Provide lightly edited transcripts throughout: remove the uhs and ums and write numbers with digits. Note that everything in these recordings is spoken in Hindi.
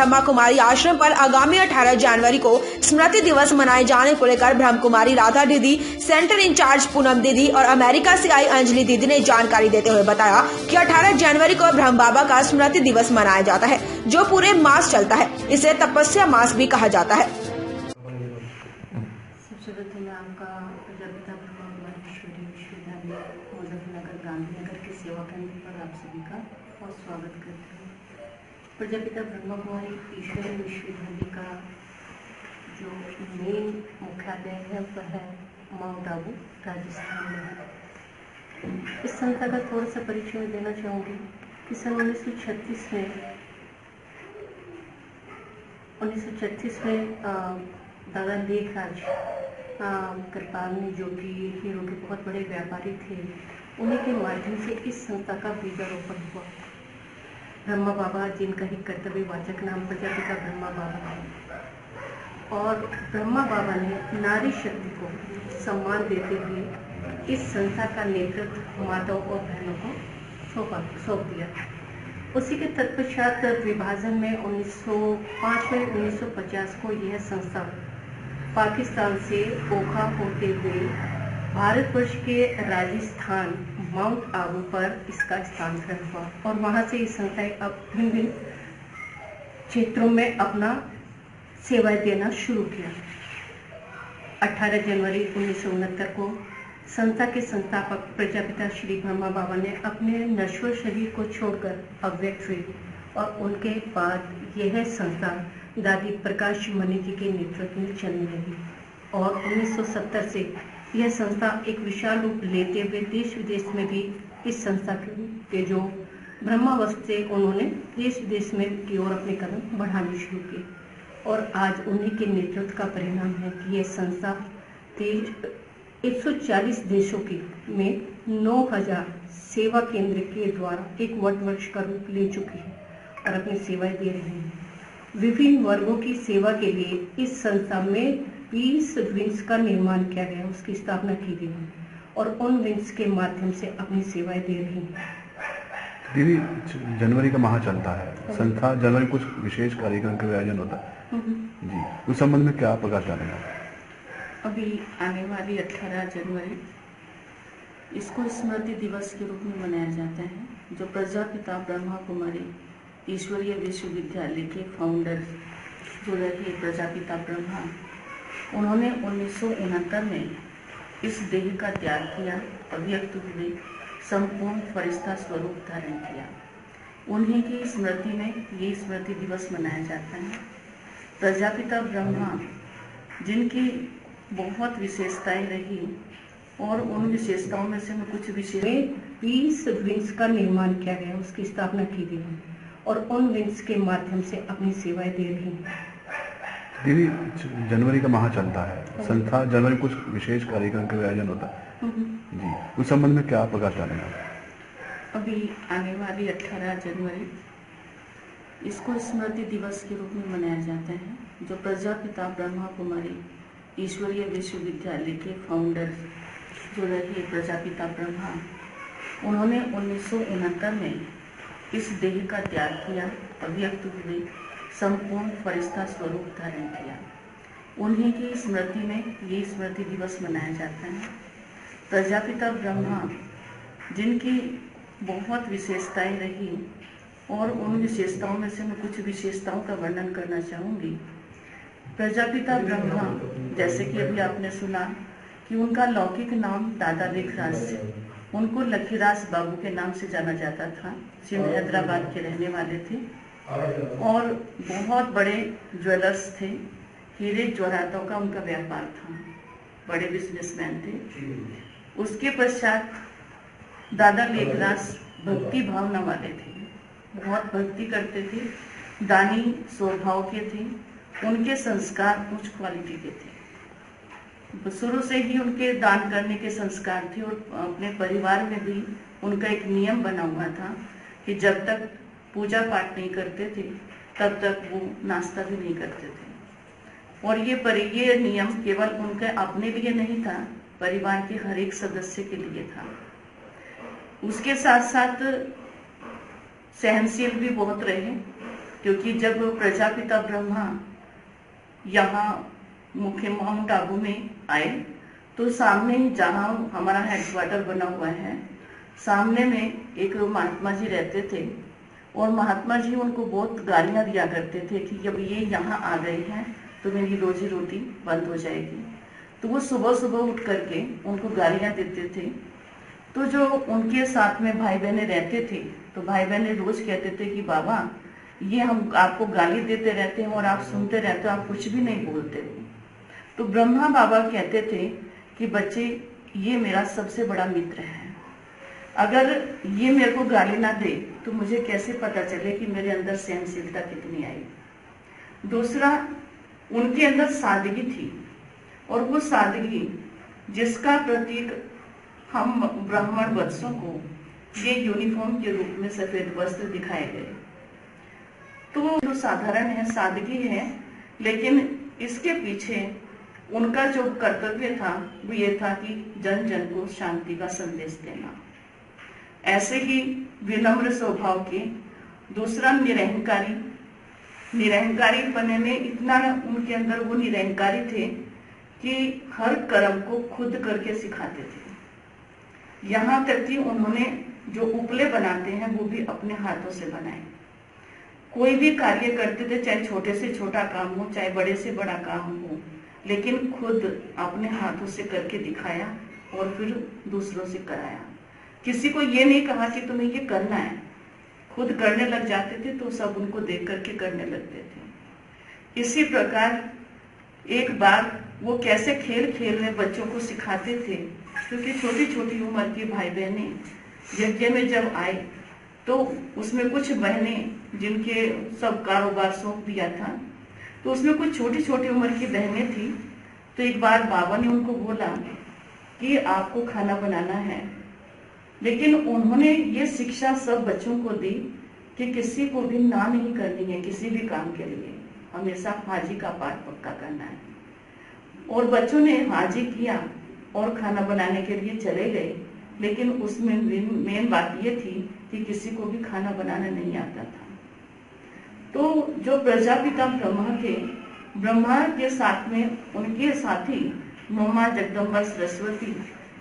ब्रह्मा कुमारी आश्रम पर आगामी 18 जनवरी को स्मृति दिवस मनाए जाने को लेकर ब्रह्म कुमारी राधा दीदी, सेंटर इंचार्ज पूनम दीदी और अमेरिका से आई अंजलि दीदी ने जानकारी देते हुए बताया कि 18 जनवरी को ब्रह्म बाबा का स्मृति दिवस मनाया जाता है, जो पूरे मास चलता है। इसे तपस्या मास भी कहा जाता है। सबसे प्रथम आपका प्रजापिता ब्रह्मा कुमारी ईश्वरीय विश्वविद्यालय मुजफ्फरनगर गांधीनगर के सेवा केंद्र पर आप सभी का बहुत स्वागत करती हूँ। प्रजापिता ब्रह्मा कुमारी ईश्वरीय विश्वविद्यालय का जो मेन मुख्यालय है वह है माउंट आबू, राजस्थान में है। इस संस्था का थोड़ा सा परिचय देना चाहूँगी कि सन 1936 में दादा लेखराज कृपाल ने, जो कि हीरो के बहुत बड़े व्यापारी थे, उन्हीं के माध्यम से इस संस्था का बीजारोपण हुआ। ब्रह्मा बाबा, जिनका ही कर्तव्यवाचक नाम प्रजापिता ब्रह्मा बाबा है, और ब्रह्मा बाबा ने नारी शक्ति को सम्मान देते हुए इस संस्था का नेतृत्व माताओं और बहनों को सौंप दिया। उसी के तत्पश्चात विभाजन में 1905 में 1950 को यह संस्था पाकिस्तान से ओखा होते हुए भारतवर्ष के राजस्थान माउंट आबू पर इसका स्थानांतरण हुआ और वहां से इस संस्थाएं अब भिन्न भिन्न क्षेत्रों में अपना सेवाएं देना शुरू किया। 18 जनवरी 1969 को संस्था के संस्थापक प्रजापिता श्री ब्रह्मा बाबा ने अपने नश्वर शरीर को छोड़कर अव्यक्त हुए और उनके बाद यह संस्था दादी प्रकाश मणि जी के नेतृत्व में चलने लगी और 1970 से यह संस्था एक विशाल रूप लेते हुए देश विदेश में भी इस संस्था के जो ब्रह्मावस्थ से उन्होंने देश विदेश में की ओर अपने कदम बढ़ाने शुरू किए और आज उन्हीं के नेतृत्व का परिणाम है कि यह संस्था 140 देशों की में 9000 सेवा केंद्र के द्वारा एक वटवृक्ष का रूप ले चुकी है और अपनी सेवाएं दे रही है। विभिन्न वर्गों की सेवा के लिए इस संस्था में 20 विंग्स का निर्माण किया गया, उसकी स्थापना की गई और उन विंग्स के माध्यम से अपनी सेवाएं दे रही है। दीदी, जनवरी का माह चलता है, संस्था जनवरी कुछ विशेष कार्यक्रम का आयोजन होता है जी, उस संबंध में क्या प्रकाश डालेंगे? अभी आने वाली 18 जनवरी इसको स्मृति दिवस के रूप में मनाया जाता है, जो प्रजापिता ब्रह्मा कुमारी ईश्वरीय विश्वविद्यालय के फाउंडर जो रहे प्रजापिता ब्रह्मा, उन्होंने 1969 में इस देह का त्याग किया, अव्यक्त हुए संपूर्ण फरिश्ता स्वरूप धारण किया। उन्हीं की स्मृति में ये स्मृति दिवस मनाया जाता है। प्रजापिता ब्रह्मा, जिनकी बहुत विशेषताएं रही और उन विशेषताओं में से मैं कुछ विशेष 20 विंग्स का निर्माण किया गया, उसकी स्थापना की गई और उन विंग्स के माध्यम से अपनी सेवाएं दे रही है। दीदी, जनवरी का माह चलता है, संस्था जनवरी कुछ विशेष कार्यक्रम का आयोजन होता है जी, उस संबंध में क्या प्रकाश डालेंगे? अभी आने वाली 18 जनवरी इसको स्मृति दिवस के रूप में मनाया जाता है, जो प्रजापिता ब्रह्मा कुमारी ईश्वरीय विश्वविद्यालय के फाउंडर जो रहे प्रजापिता ब्रह्मा, उन्होंने 1969 में इस देह का त्याग किया, अव्यक्त हुए संपूर्ण फरिश्ता स्वरूप धारण किया। उन्हीं की स्मृति में ये स्मृति दिवस मनाया जाता है। प्रजापिता ब्रह्मा, जिनकी बहुत विशेषताएं रही और उन विशेषताओं में से मैं कुछ विशेषताओं का वर्णन करना चाहूँगी। प्रजापिता ब्रह्मा, जैसे कि अभी आपने सुना कि उनका लौकिक नाम दादा लेखराज से, उनको लखीराज बाबू के नाम से जाना जाता था। सिंध हैदराबाद के रहने वाले थे और बहुत बड़े ज्वेलर्स थे, हीरे जवाहरातों का उनका व्यापार था, बड़े बिजनेसमैन थे। उसके पश्चात दादा लेखराज भक्ति भावना वाले थे, बहुत भक्ति करते थे, दानी स्वभाव के थे, उनके संस्कार उच्च क्वालिटी के थे। शुरू से ही उनके दान करने के संस्कार थे और अपने परिवार में भी उनका एक नियम बना हुआ था कि जब तक पूजा पाठ नहीं करते थे तब तक वो नाश्ता भी नहीं करते थे। और ये नियम केवल उनके अपने लिए नहीं था, परिवार के हर एक सदस्य के लिए था। उसके साथ साथ सहनशील भी बहुत रहे क्योंकि जब प्रजापिता ब्रह्मा यहाँ मुख्य माउंट आबू में आए तो सामने ही जहाँ हमारा हेडक्वार्टर बना हुआ है, सामने में एक महात्मा जी रहते थे और महात्मा जी उनको बहुत गालियाँ दिया करते थे कि जब ये यहाँ आ गए हैं तो मेरी रोजी रोटी बंद हो जाएगी। तो वो सुबह सुबह उठ करके उनको गालियाँ देते थे। तो जो उनके साथ में भाई बहनें रहते थे तो भाई बहनें रोज कहते थे कि बाबा ये हम आपको गाली देते रहते हैं और आप सुनते रहते हो, आप कुछ भी नहीं बोलते हो। तो ब्रह्मा बाबा कहते थे कि बच्चे ये मेरा सबसे बड़ा मित्र है, अगर ये मेरे को गाली ना दे तो मुझे कैसे पता चले कि मेरे अंदर सहनशीलता कितनी आई। दूसरा, उनके अंदर सादगी थी और वो सादगी जिसका प्रतीक हम ब्राह्मण वत्सों को ये यूनिफॉर्म के रूप में सफेद वस्त्र दिखाए गए। तो जो साधारण है, सादगी है, लेकिन इसके पीछे उनका जो कर्तव्य था वो ये था कि जन जन को शांति का संदेश देना। ऐसे ही विनम्र स्वभाव के। दूसरा, निरहंकारी पने में इतना उनके अंदर वो निरहंकारी थे कि हर कर्म को खुद करके सिखाते थे। यहाँ तक कि उन्होंने जो उपले बनाते हैं वो भी अपने हाथों से बनाए। कोई भी कार्य करते थे, चाहे छोटे से छोटा काम हो चाहे बड़े से बड़ा काम हो, लेकिन खुद अपने हाथों से करके दिखाया और फिर दूसरों से कराया। किसी को ये नहीं कहा कि तुम्हें ये करना है, खुद करने लग जाते थे तो सब उनको देख करके करने लगते थे। इसी प्रकार एक बार वो कैसे खेल खेल में बच्चों को सिखाते थे, क्योंकि छोटी छोटी उम्र की भाई बहनें यज्ञ में जब आए तो उसमें कुछ बहनें जिनके सब कारोबार सौंप दिया था, तो उसमें कुछ छोटी छोटी उम्र की बहनें थी। तो एक बार बाबा ने उनको बोला कि आपको खाना बनाना है, लेकिन उन्होंने ये शिक्षा सब बच्चों को दी कि किसी को भी ना नहीं करनी है किसी भी काम के लिए, हमेशा हाजी का पाठ पक्का करना है। और बच्चों ने हाजी किया और खाना बनाने के लिए चले गए, लेकिन उसमें मेन बात ये थी कि किसी को भी खाना बनाना नहीं आता था। तो जो प्रजापिता ब्रह्मा के साथ में उनके साथी मम्मा जगदम्बा सरस्वती,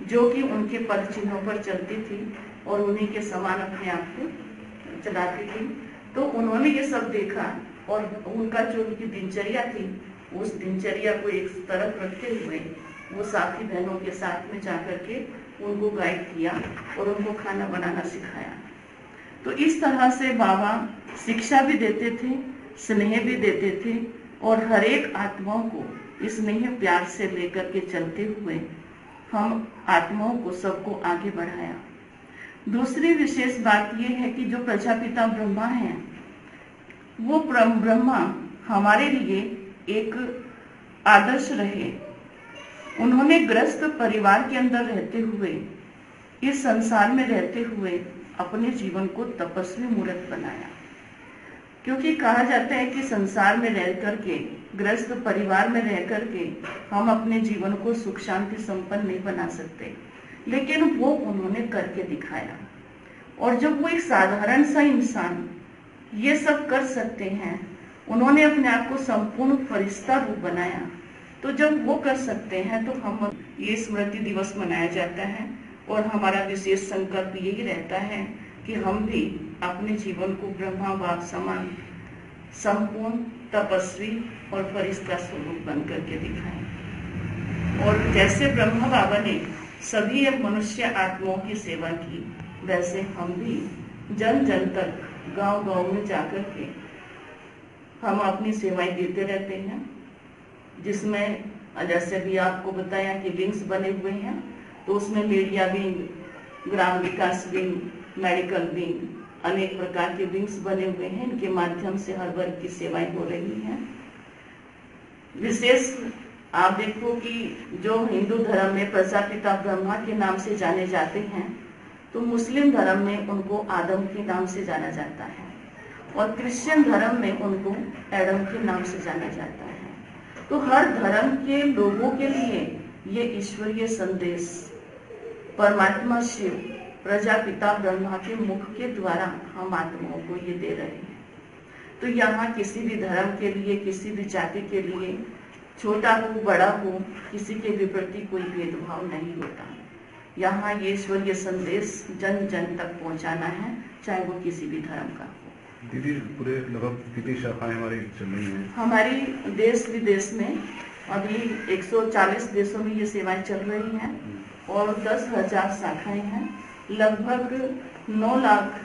जो कि उनके पद चिन्हों पर चलती थी और उन्हीं के समान अपने आप को चलाती थी, तो उन्होंने ये सब देखा और उनका जो उनकी दिनचर्या थी उस दिनचर्या को एक तरफ रखते हुए वो साथी बहनों के साथ में जाकर के उनको गाइड किया और उनको खाना बनाना सिखाया। तो इस तरह से बाबा शिक्षा भी देते थे, स्नेह भी देते थे और हर एक आत्माओं को स्नेह प्यार से लेकर के चलते हुए हम आत्माओं को सबको आगे बढ़ाया। दूसरी विशेष बात यह है कि जो प्रजापिता ब्रह्मा हैं वो ब्रह्मा हमारे लिए एक आदर्श रहे। उन्होंने ग्रस्त परिवार के अंदर रहते हुए, इस संसार में रहते हुए अपने जीवन को तपस्वी मूर्त बनाया। क्योंकि कहा जाता है कि संसार में रह करके, ग्रस्त परिवार में रह करके हम अपने जीवन को सुख शांति संपन्न नहीं बना सकते, लेकिन वो उन्होंने करके दिखाया। और जब वो एक साधारण सा इंसान ये सब कर सकते हैं, उन्होंने अपने आप को संपूर्ण फरिश्ता रूप बनाया, तो जब वो कर सकते हैं तो हम ये स्मृति दिवस मनाया जाता है। और हमारा विशेष संकल्प यही रहता है कि हम भी अपने जीवन को ब्रह्मा बाप समान संपूर्ण तपस्वी और फरिश्ता स्वरूप बन करके दिखाएं। और जैसे ब्रह्मा बाबा ने सभी मनुष्य आत्माओं की सेवा की, वैसे हम भी जन जन तक गांव गांव में जाकर के हम अपनी सेवाएं देते रहते हैं, जिसमें जैसे भी आपको बताया कि विंग्स बने हुए हैं, तो उसमें मीडिया विंग, ग्राम विकास विंग, मेडिकल विंग, अनेक प्रकार के विंग्स बने हुए हैं। इनके माध्यम से हर वर्ग की सेवाएं हो रही हैं। विशेष आप देखो कि जो हिंदू धर्म में प्रजापिता ब्रह्मा के नाम से जाने जाते हैं, तो मुस्लिम धर्म में उनको आदम के नाम से जाना जाता है और क्रिश्चियन धर्म में उनको एडम के नाम से जाना जाता है। तो हर धर्म के लोगों के लिए ये ईश्वरीय संदेश परमात्मा शिव प्रजापिता ब्रह्मा के मुख के द्वारा हम आत्माओं को ये दे रहे हैं। तो यहाँ किसी भी धर्म के लिए, किसी भी जाति के लिए, छोटा हो बड़ा हो, किसी के भी प्रति कोई भेदभाव नहीं होता। यहाँ ये ईश्वरीय संदेश जन जन तक पहुँचाना है, चाहे वो किसी भी धर्म का हो। दीदी पूरे लगभग कितनी शाखाएं हमारी चल रही हैं? हमारी देश विदेश में अभी 140 देशों में ये सेवाएं चल रही हैं और 10,000 शाखाएं हैं। लगभग 9 लाख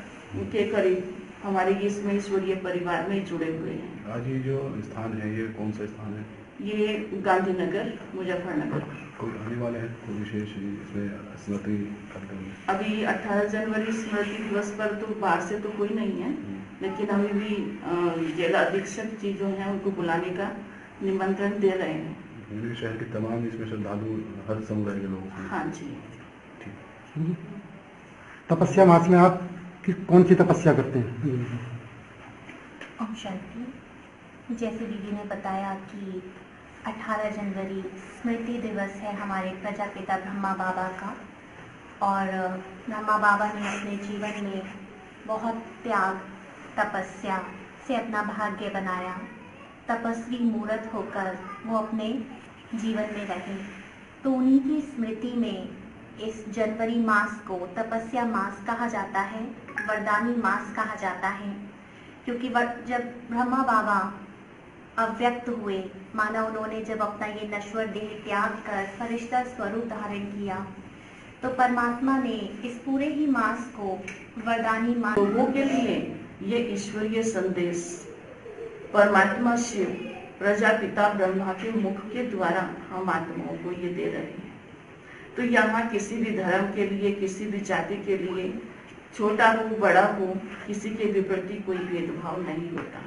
के करीब हमारे इसमें ईश्वरीय परिवार में जुड़े हुए हैं। आज ये जो स्थान है, ये कौन सा स्थान है? ये गांधीनगर, मुजफ्फरनगर। कोई आने वाले हैं, कोई विशेष इसमें स्मृति कार्यक्रम? अभी 18 जनवरी स्मृति दिवस पर तो बाहर से तो कोई नहीं है, लेकिन अभी भी जिला अधीक्षक जी जो हैं उनको बुलाने का निमंत्रण दे रहे हैं। शहर के तमाम इसमें श्रद्धालु, हर समुदाय के लोग? हाँ जी। ठीक। तपस्या मास में आप कौन सी तपस्या करते हैं? ओम शांति। जैसे दीदी ने बताया कि 18 जनवरी स्मृति दिवस है हमारे प्रजापिता ब्रह्मा बाबा का, और ब्रह्मा बाबा ने अपने जीवन में बहुत त्याग तपस्या से अपना भाग्य बनाया। तपस्वी मूर्त होकर वो अपने जीवन में रहे, तो उन्हीं की स्मृति में इस जनवरी मास को तपस्या मास कहा जाता है, वरदानी मास कहा जाता है। क्योंकि जब ब्रह्मा बाबा अव्यक्त हुए, माना उन्होंने जब अपना ये नश्वर देह त्याग कर फरिश्ता स्वरूप धारण किया, तो परमात्मा ने इस पूरे ही मास को वरदानी मास लोगों के लिए ये ईश्वरीय संदेश परमात्मा शिव प्रजापिता ब्रह्मा के मुख के द्वारा हम आत्माओं को ये दे रहे हैं। तो यहाँ किसी भी धर्म के लिए, किसी भी जाति के लिए, छोटा हो बड़ा हो, किसी के भी प्रति कोई भेदभाव नहीं होता।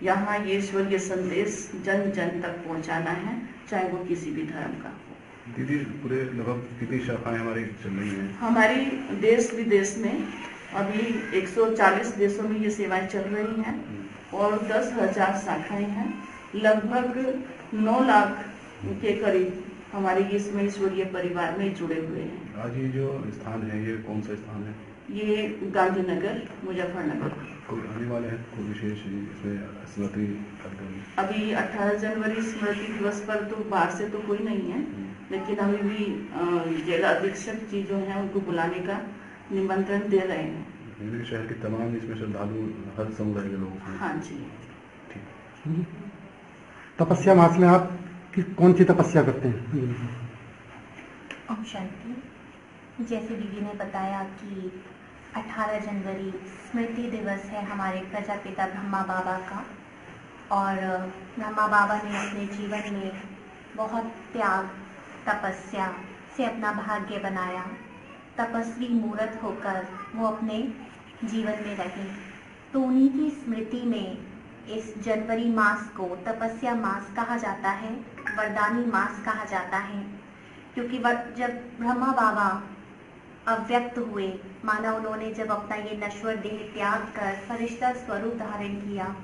यहाँ ये ईश्वरीय संदेश जन जन तक पहुँचाना है, चाहे वो किसी भी धर्म का हो। दीदी पूरे लगभग कितनी शाखाएं हमारी चल रही हैं? हमारी देश विदेश में अभी 140 देशों में ये सेवाएं चल रही हैं और 10,000 शाखाएं हैं। लगभग 9 लाख के करीब हमारे इसमें ईश्वरीय परिवार में जुड़े हुए हैं। आज ये जो स्थान है, ये कौन सा स्थान है? ये गांधीनगर, मुजफ्फरनगर। कोई आने वाले हैं, कोई विशेष इसमें स्मृति कार्यक्रम? अभी 18 जनवरी स्मृति दिवस पर तो बाहर से तो कोई नहीं है, लेकिन अभी भी जिला अधीक्षक जी जो हैं उनको बुलाने का निमंत्रण दे रहे हैं। शहर के तमाम इसमें श्रद्धालु, हर समुदाय के लोग? हाँ जी। ठीक। तपस्या मास में आप कौन सी तपस्या करते हैं? ओम शांति। जैसे दीदी ने बताया कि 18 जनवरी स्मृति दिवस है हमारे प्रजापिता ब्रह्मा बाबा का, और ब्रह्मा बाबा ने अपने जीवन में बहुत त्याग तपस्या से अपना भाग्य बनाया। तपस्वी मूर्त होकर वो अपने जीवन में रहे, तो उन्हीं की स्मृति में इस जनवरी मास को तपस्या मास कहा जाता है, वरदानी मास कहा जाता है। क्योंकि जब ब्रह्मा बाबा अव्यक्त हुए, माना उन्होंने जब अपना ये नश्वर देह त्याग कर फरिश्ता स्वरूप धारण किया,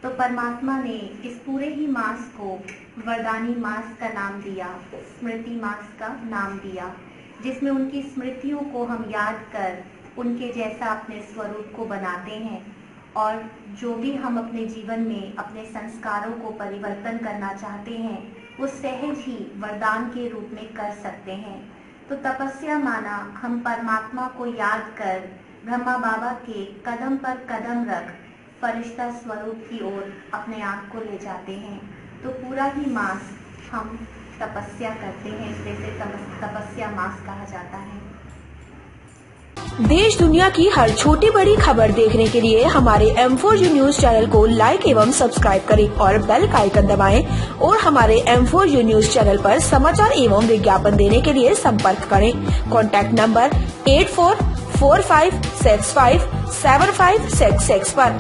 तो परमात्मा ने इस पूरे ही मास को वरदानी मास का नाम दिया, स्मृति मास का नाम दिया, जिसमें उनकी स्मृतियों को हम याद कर उनके जैसा अपने स्वरूप को बनाते हैं, और जो भी हम अपने जीवन में अपने संस्कारों को परिवर्तन करना चाहते हैं वो सहज ही वरदान के रूप में कर सकते हैं। तो तपस्या माना हम परमात्मा को याद कर ब्रह्मा बाबा के कदम पर कदम रख फरिश्ता स्वरूप की ओर अपने आप को ले जाते हैं। तो पूरा ही मास हम तपस्या करते हैं, इसलिए से तपस्या मास कहा जाता है। देश दुनिया की हर छोटी बड़ी खबर देखने के लिए हमारे M4U न्यूज चैनल को लाइक एवं सब्सक्राइब करें और बेल का आइकन दबाएं, और हमारे M4U न्यूज चैनल पर समाचार एवं विज्ञापन देने के लिए संपर्क करें। कॉन्टैक्ट नंबर 8445657566 पर।